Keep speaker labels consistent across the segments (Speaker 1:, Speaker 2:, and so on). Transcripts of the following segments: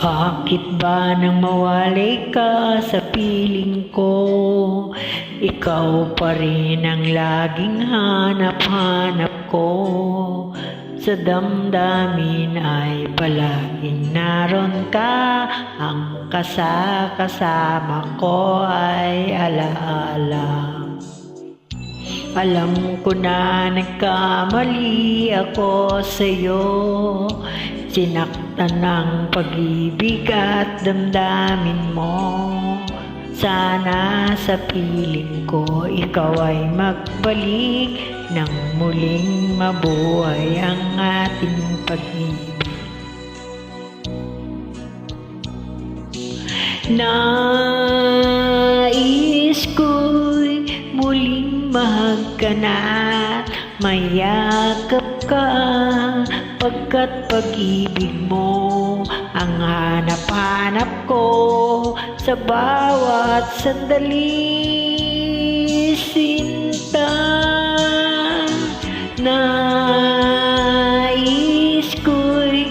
Speaker 1: Bakit ba nang mawalay ka sa piling ko? Ikaw pa rin ang laging hanap-hanap ko. Sa damdamin ay palaging naroon ka. Ang kasama ko ay alaala. Alam ko na nagkamali ako sa'yo. Sinaktan ng pag-ibig at damdamin mo. Sana sa piling ko ikaw ay magbalik nang muling mabuhay ang ating pag-ibig. Nais ko'y muling mahag ka na at mayakap ka, pagkat pag-ibig mo ang hanap-hanap ko sa bawat sandali, sinta. Nais ko'y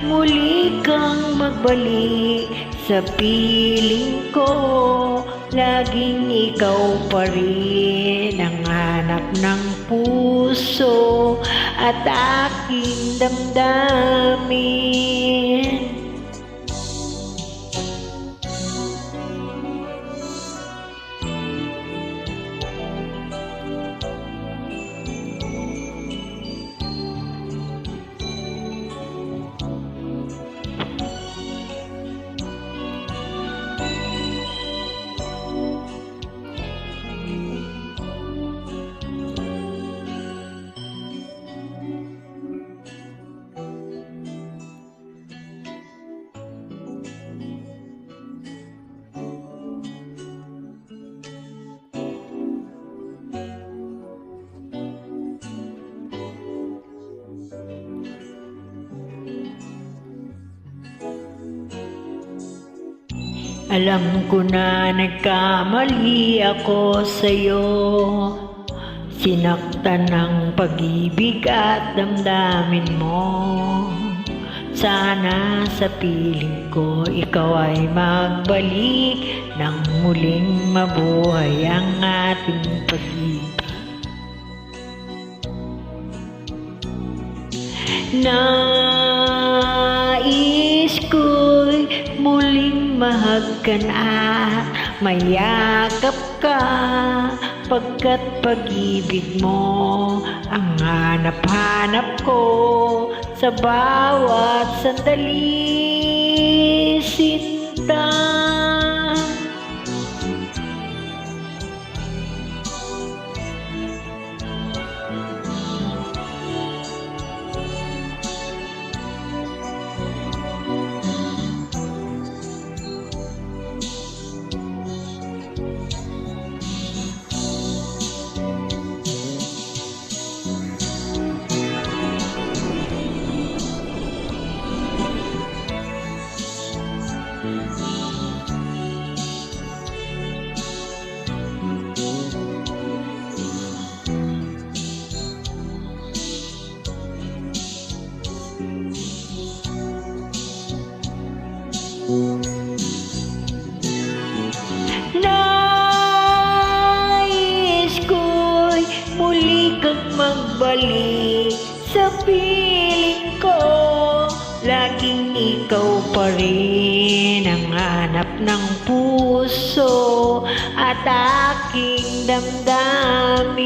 Speaker 1: muli kang magbalik sa piling ko. Laging ikaw pa rin ang hanap ng puso at aking damdamin. Alam ko na nagkamali ako sa'yo. Sinaktan ng pag-ibig at damdamin mo. Sana sa piling ko ikaw ay magbalik nang muling mabuhay ang ating pag-ibig. Nais ko'y muling mahag ka na at mayakap ka, pagkat pag-ibig mo ang hanap-hanap ko sa bawat sandali, sinta. Nais ko'y muli kang magbalik sa piling ko. Laging ikaw pa rin ang hanap ng puso at aking damdamin.